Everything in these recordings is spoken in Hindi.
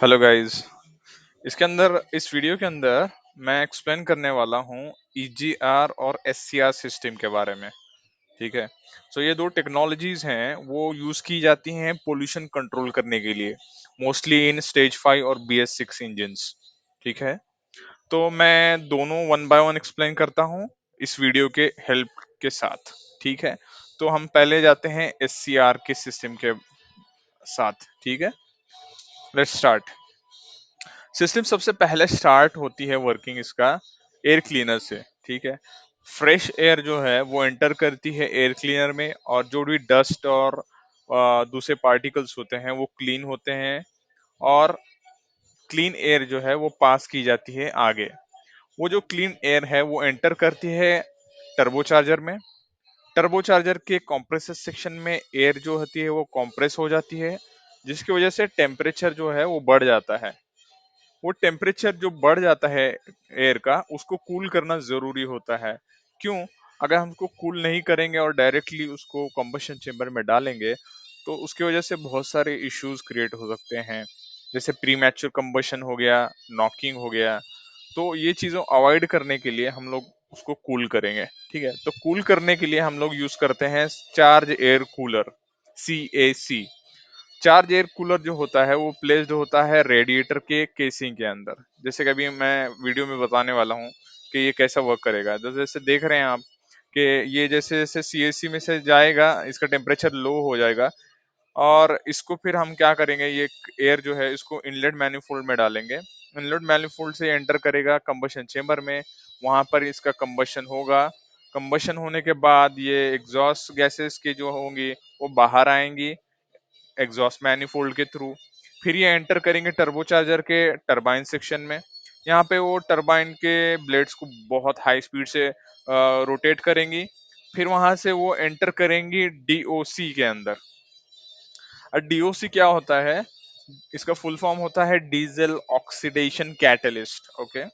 Hello guys. इस वीडियो के अंदर मैं एक्सप्लेन करने वाला हूँ ईजीआर और एससीआर सिस्टम के बारे में। ठीक है। ये दो टेक्नोलॉजीज हैं, वो यूज की जाती हैं पोल्यूशन कंट्रोल करने के लिए, मोस्टली इन स्टेज 5 और BS6 इंजन्स। ठीक है। तो मैं दोनों वन बाय वन एक्सप्लेन करता हूँ इस वीडियो के हेल्प के साथ। ठीक है। तो हम पहले जाते हैं एससीआर के सिस्टम के साथ। ठीक है। Let's start. सिस्टम सबसे पहले स्टार्ट होती है वर्किंग इसका एयर क्लीनर से। ठीक है। फ्रेश एयर जो है वो एंटर करती है एयर क्लीनर में, और जो भी डस्ट और दूसरे पार्टिकल्स होते हैं वो क्लीन होते हैं, और क्लीन एयर जो है वो पास की जाती है आगे। वो जो क्लीन एयर है वो एंटर करती है टर्बोचार्जर में। टर्बोचार्जर के कंप्रेसर सेक्शन में एयर जो होती है वो कंप्रेस हो जाती है, जिसकी वजह से टेम्परेचर जो है वो बढ़ जाता है। वो टेम्परेचर जो बढ़ जाता है एयर का, उसको कूल करना जरूरी होता है। क्यों? अगर हम उसको कूल नहीं करेंगे और डायरेक्टली उसको कंबशन चेम्बर में डालेंगे, तो उसकी वजह से बहुत सारे इश्यूज क्रिएट हो सकते हैं, जैसे प्री मैच्योर कंबशन हो गया, नॉकिंग हो गया। तो ये चीजों अवॉइड करने के लिए हम लोग उसको कूल करेंगे। ठीक है। तो कूल करने के लिए हम लोग यूज करते हैं charge air cooler, CAC। Charge air cooler जो होता है वो प्लेस्ड होता है रेडिएटर के केसिंग के अंदर। जैसे कि अभी मैं वीडियो में बताने वाला हूँ कि ये कैसा वर्क करेगा। तो जैसे देख रहे हैं आप कि ये जैसे जैसे CAC में से जाएगा, इसका टेम्परेचर लो हो जाएगा, और इसको फिर हम क्या करेंगे, ये एयर जो है इसको इनलेट मैनिफोल्ड में डालेंगे। इनलेट मैनिफोल्ड से एंटर करेगा कंबशन चेम्बर में, वहां पर इसका कंबशन होगा। कंबशन होने के बाद ये एग्जॉस्ट गैसेस के जो होंगी वो बाहर आएंगी एग्जॉस्ट मैनिफोल्ड के थ्रू। फिर ये एंटर करेंगे टर्बोचार्जर के टरबाइन सेक्शन में। यहाँ पे वो टरबाइन के ब्लेड्स को बहुत हाई स्पीड से रोटेट करेंगी। फिर वहां से वो एंटर करेंगी DOC के अंदर। और DOC क्या होता है? इसका फुल फॉर्म होता है diesel oxidation catalyst. Okay.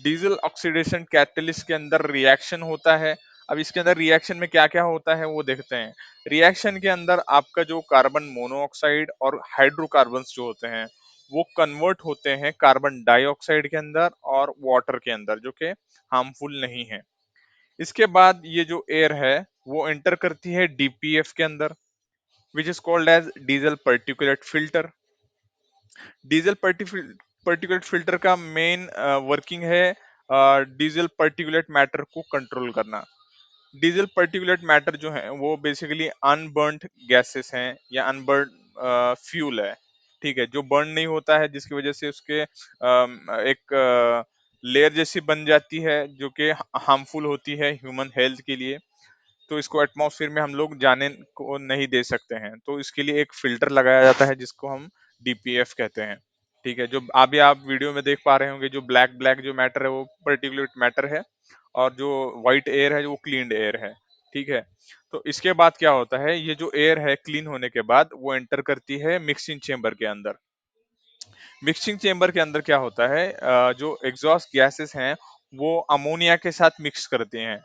Diesel oxidation catalyst के अंदर रिएक्शन होता है। अब इसके अंदर रिएक्शन में क्या क्या होता है वो देखते हैं। रिएक्शन के अंदर आपका जो कार्बन मोनोऑक्साइड और हाइड्रोकार्बन्स जो होते हैं वो कन्वर्ट होते हैं कार्बन डाइऑक्साइड के अंदर और वाटर के अंदर, जो कि हार्मफुल नहीं है। इसके बाद ये जो एयर है वो एंटर करती है DPF के अंदर, which is called as diesel particulate filter. Diesel particulate filter का मेन वर्किंग है डीजल पर्टिकुलेट मैटर को कंट्रोल करना। डीजल पर्टिकुलेट मैटर जो है वो बेसिकली अनबर्न्ड गैसेस हैं या अनबर्न फ्यूल है। ठीक है। जो बर्न नहीं होता है, जिसकी वजह से उसके एक लेयर जैसी बन जाती है, जो कि हार्मफुल होती है ह्यूमन हेल्थ के लिए। तो इसको एटमॉस्फेयर में हम लोग जाने को नहीं दे सकते हैं, तो इसके लिए एक फिल्टर लगाया जाता है जिसको हम DPF कहते हैं। ठीक है। जो अभी आप वीडियो में देख पा रहे होंगे, जो ब्लैक ब्लैक जो मैटर है वो पर्टिकुलेट मैटर है, और जो व्हाइट एयर है वो क्लीन्ड एयर है। ठीक है। तो इसके बाद क्या होता है, ये जो एयर है क्लीन होने के बाद वो एंटर करती है मिक्सिंग चेम्बर के अंदर। मिक्सिंग चेम्बर के अंदर क्या होता है, जो एग्जॉस्ट गैसेस हैं वो अमोनिया के साथ मिक्स करते हैं।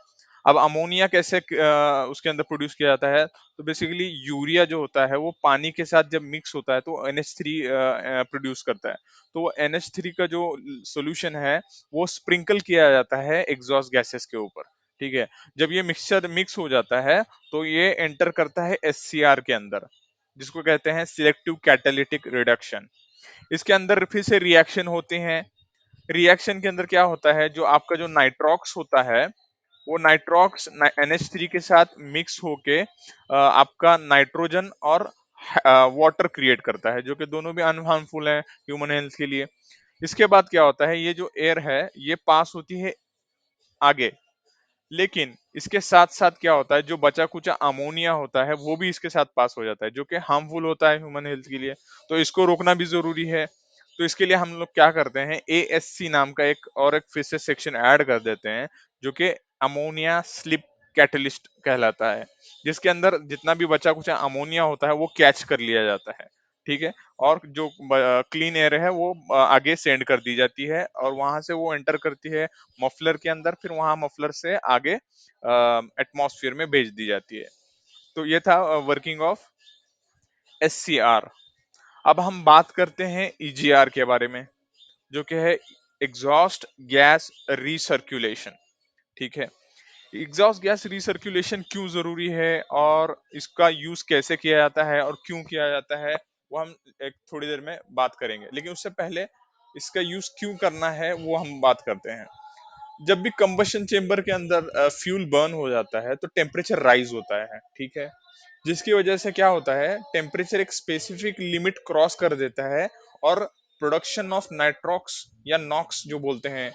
अब अमोनिया कैसे उसके अंदर प्रोड्यूस किया जाता है? तो बेसिकली यूरिया जो होता है वो पानी के साथ जब मिक्स होता है तो NH3 प्रोड्यूस करता है। तो वो NH3 का जो सोल्यूशन है वो स्प्रिंकल किया जाता है एग्जॉस्ट गैसेस के ऊपर। ठीक है। जब ये मिक्सचर मिक्स हो जाता है तो ये एंटर करता है SCR के अंदर, जिसको कहते हैं सिलेक्टिव कैटालिटिक रिडक्शन। इसके अंदर फिर से रिएक्शन होते हैं। रिएक्शन के अंदर क्या होता है, जो आपका जो नाइट्रॉक्स होता है वो नाइट्रॉक्स NH3 के साथ मिक्स होके आपका नाइट्रोजन और वाटर क्रिएट करता है, जो कि दोनों भी अनहार्मफुल है ह्यूमन हेल्थ के लिए। इसके बाद क्या होता है, ये जो एयर है ये पास होती है आगे। लेकिन इसके साथ साथ क्या होता है, जो बचा कुचा अमोनिया होता है वो भी इसके साथ पास हो जाता है, जो कि हार्मफुल होता है ह्यूमन हेल्थ के लिए। तो इसको रोकना भी जरूरी है। तो इसके लिए हम लोग क्या करते हैं, ASC नाम का एक फिर से सेक्शन ऐड कर देते हैं, जो कि अमोनिया स्लिप कैटलिस्ट कहलाता है, जिसके अंदर जितना भी बचा कुचा अमोनिया होता है वो कैच कर लिया जाता है। ठीक है। और जो क्लीन एयर है वो आगे सेंड कर दी जाती है, और वहां से वो एंटर करती है मफलर के अंदर, फिर वहां मफलर से आगे एटमॉस्फेयर में भेज दी जाती है। तो ये था वर्किंग ऑफ SCR। अब हम बात करते हैं ईजीआर के बारे में, जो कि है एग्जॉस्ट गैस रीसर्कुलेशन। ठीक है, एग्जॉस्ट गैस रीसर्कुलेशन क्यों जरूरी है और इसका यूज कैसे किया जाता है और क्यों किया जाता है, वो हम एक थोड़ी देर में बात करेंगे। लेकिन उससे पहले इसका यूज क्यों करना है वो हम बात करते हैं। जब भी कंबशन चेंबर के अंदर फ्यूल बर्न हो जाता है तो टेम्परेचर राइज होता है, ठीक है, जिसकी वजह से क्या होता है, टेम्परेचर एक स्पेसिफिक लिमिट क्रॉस कर देता है और प्रोडक्शन ऑफ नाइट्रॉक्स या नॉक्स जो बोलते हैं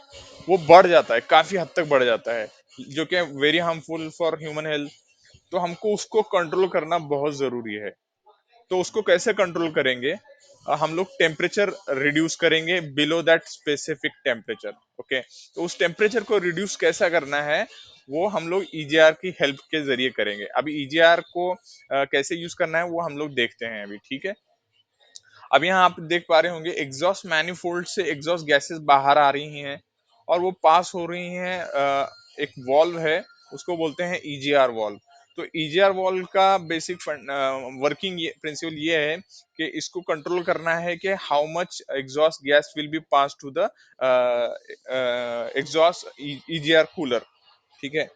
वो बढ़ जाता है, काफी हद तक बढ़ जाता है, जो कि very harmful for human health. तो हमको उसको कंट्रोल करना बहुत जरूरी है। तो उसको कैसे कंट्रोल करेंगे? हम लोग टेम्परेचर रिड्यूस करेंगे below that specific temperature. Okay, तो उस टेम्परेचर को रिड्यूस कैसा करना है, वो हम लोग ईजीआर की हेल्प के जरिए करेंगे। अभी ईजीआर को कैसे यूज करना है वो हम लोग देखते हैं अभी, ठीक है। अब यहाँ आप देख पा रहे होंगे एग्जॉस्ट मैनिफोल्ड से एग्जॉस्ट गैसेस बाहर आ रही हैं और वो पास हो रही हैं, एक वॉल्व है, उसको बोलते हैं ईजीआर वॉल्व। तो ईजीआर वॉल्व का बेसिक वर्किंग प्रिंसिपल ये है कि इसको कंट्रोल करना है कि how much exhaust gas will be pass to the exhaust EGR cooler, ठीक है।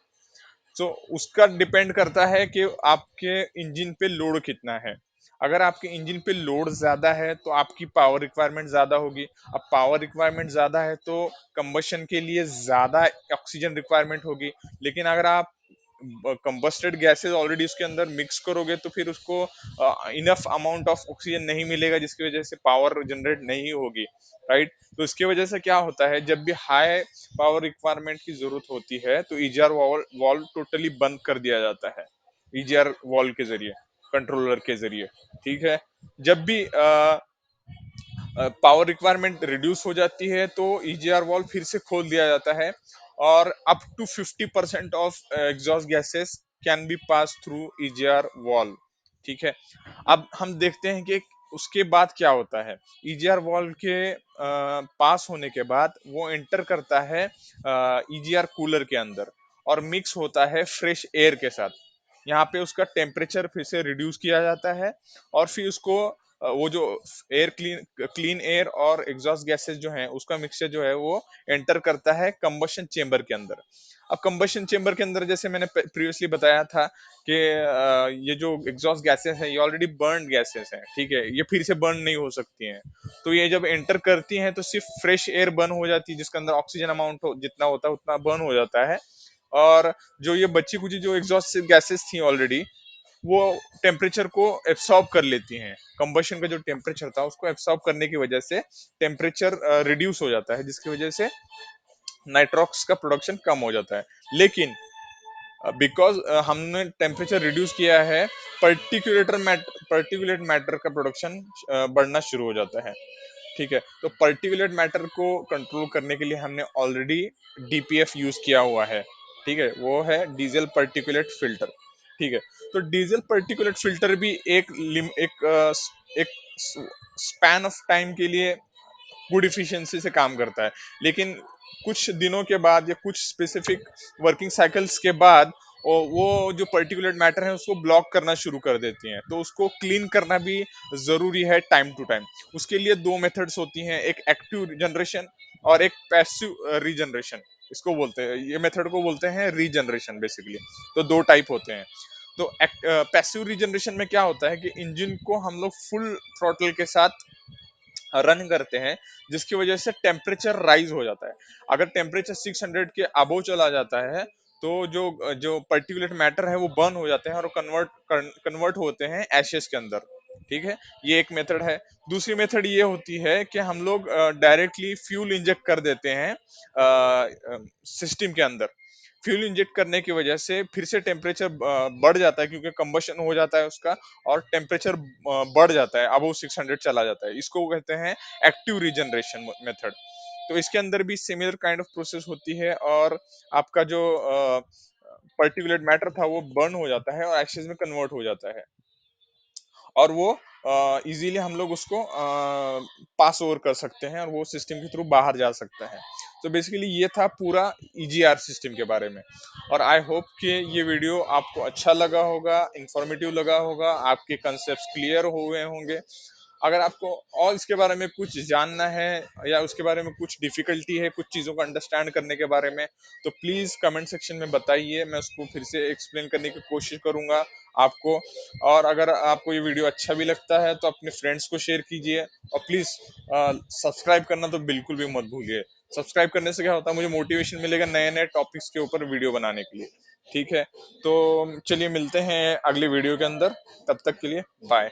तो उसका डिपेंड करता है कि आपके इंजन पे लोड कितना है। अगर आपके इंजन पे लोड ज्यादा है तो आपकी पावर रिक्वायरमेंट ज्यादा होगी। अब पावर रिक्वायरमेंट ज्यादा है तो कंबशन के लिए ज्यादा ऑक्सीजन रिक्वायरमेंट होगी। लेकिन अगर आप कंबस्टेड गैसेस ऑलरेडी उसके अंदर मिक्स करोगे तो फिर उसको इनफ अमाउंट ऑफ ऑक्सीजन नहीं मिलेगा, जिसकी वजह से पावर जनरेट नहीं होगी, राइट। तो इसकी वजह से क्या होता है, जब भी हाई पावर रिक्वायरमेंट की जरूरत होती है तो ईजीआर वॉल्व टोटली बंद कर दिया जाता है, ईजीआर वॉल्व के जरिए, कंट्रोलर के जरिए, ठीक है। जब भी पावर रिक्वायरमेंट रिड्यूस हो जाती है तो ईजीआर वॉल्व फिर से खोल दिया जाता है और up to 50% of exhaust gases can be pass through EGR valve, ठीक है। अब हम देखते हैं कि उसके बाद क्या होता है। ईजीआर वॉल्व के पास होने के बाद वो एंटर करता है ईजीआर कूलर के अंदर और मिक्स होता है फ्रेश एयर के साथ। यहाँ पे उसका टेम्परेचर फिर से रिड्यूस किया जाता है और फिर उसको वो जो एयर क्लीन एयर और एग्जॉस्ट गैसेस जो हैं उसका मिक्सचर जो है वो एंटर करता है कंबशन चेंबर के अंदर। अब कंबशन चेंबर के अंदर जैसे मैंने प्रीवियसली बताया था कि ये जो एग्जॉस्ट गैसेस हैं ये ऑलरेडी बर्न गैसेस हैं, ठीक है, ये फिर से बर्न नहीं हो सकती हैं। तो ये जब एंटर करती हैं तो सिर्फ फ्रेश एयर बर्न हो जाती है, जिसके अंदर ऑक्सीजन अमाउंट जितना होता है उतना बर्न हो जाता है। और जो ये बची कुची जो एग्जॉस्ट गैसेस थी ऑलरेडी, वो टेम्परेचर को एब्सॉर्ब कर लेती हैं। कंबशन का जो टेम्परेचर था उसको एब्सॉर्ब करने की वजह से टेम्परेचर रिड्यूस हो जाता है, जिसकी वजह से नाइट्रॉक्स का प्रोडक्शन कम हो जाता है। लेकिन बिकॉज हमने टेम्परेचर रिड्यूस किया है, पर्टिकुलेट मैटर का प्रोडक्शन बढ़ना शुरू हो जाता है, ठीक है। तो पर्टिकुलेट मैटर को कंट्रोल करने के लिए हमने ऑलरेडी डीपीएफ यूज किया हुआ है, ठीक है, वो है डीजल पर्टिकुलेट फिल्टर, ठीक है। तो डीजल पर्टिकुलेट फिल्टर भी एक स्पैन ऑफ टाइम के लिए गुड इफिशिएंसी से काम करता है। लेकिन कुछ दिनों के बाद या कुछ स्पेसिफिक वर्किंग साइकिल्स के बाद वो जो पर्टिकुलेट मैटर है उसको ब्लॉक करना शुरू कर देती हैं, तो उसको क्लीन करना भी जरूरी है टाइम टू टाइम। उसके लिए दो मेथड्स होती हैं, एक एक्टिव जनरेशन और एक पैसिव रीजनरेशन। इसको बोलते हैं, ये मेथड को बोलते हैं रीजनरेशन बेसिकली। तो दो टाइप होते हैं। तो पैसिव रीजनरेशन में क्या होता है कि इंजन को हम लोग फुल थ्रॉटल के साथ रन करते हैं, जिसकी वजह से टेम्परेचर राइज हो जाता है। अगर टेम्परेचर 600 के अबव चला जाता है तो जो जो पर्टिकुलेट मैटर है वो बर्न हो जाते हैं और कन्वर्ट होते हैं एशेस के अंदर, ठीक है। ये एक मेथड है। दूसरी मेथड ये होती है कि हम लोग डायरेक्टली फ्यूल इंजेक्ट कर देते हैं सिस्टम के अंदर। फ्यूल इंजेक्ट करने की वजह से फिर से टेम्परेचर बढ़ जाता है, क्योंकि कंबशन हो जाता है उसका और टेम्परेचर बढ़ जाता है, अबव 600 चला जाता है। इसको कहते हैं एक्टिव रीजनरेशन मेथड। तो इसके अंदर भी सिमिलर काइंड ऑफ प्रोसेस होती है और आपका जो पर्टिकुलेट मैटर था वो बर्न हो जाता है और एशेज में कन्वर्ट हो जाता है और वो इजीली हम लोग उसको पास ओवर कर सकते हैं और वो सिस्टम के थ्रू बाहर जा सकता है। तो बेसिकली ये था पूरा ईजीआर सिस्टम के बारे में। और आई होप कि ये वीडियो आपको अच्छा लगा होगा, इंफॉर्मेटिव लगा होगा, आपके कंसेप्ट क्लियर हुए होंगे। अगर आपको और इसके बारे में कुछ जानना है या उसके बारे में कुछ डिफिकल्टी है कुछ चीज़ों को अंडरस्टैंड करने के बारे में, तो प्लीज़ कमेंट सेक्शन में बताइए, मैं उसको फिर से एक्सप्लेन करने की कोशिश करूंगा आपको। और अगर आपको ये वीडियो अच्छा भी लगता है तो अपने फ्रेंड्स को शेयर कीजिए, और प्लीज़ सब्सक्राइब करना तो बिल्कुल भी मत भूलिए। सब्सक्राइब करने से क्या होता है, मुझे मोटिवेशन मिलेगा नए नए टॉपिक्स के ऊपर वीडियो बनाने के लिए। ठीक है, तो चलिए मिलते हैं अगली वीडियो के अंदर, तब तक के लिए बाय।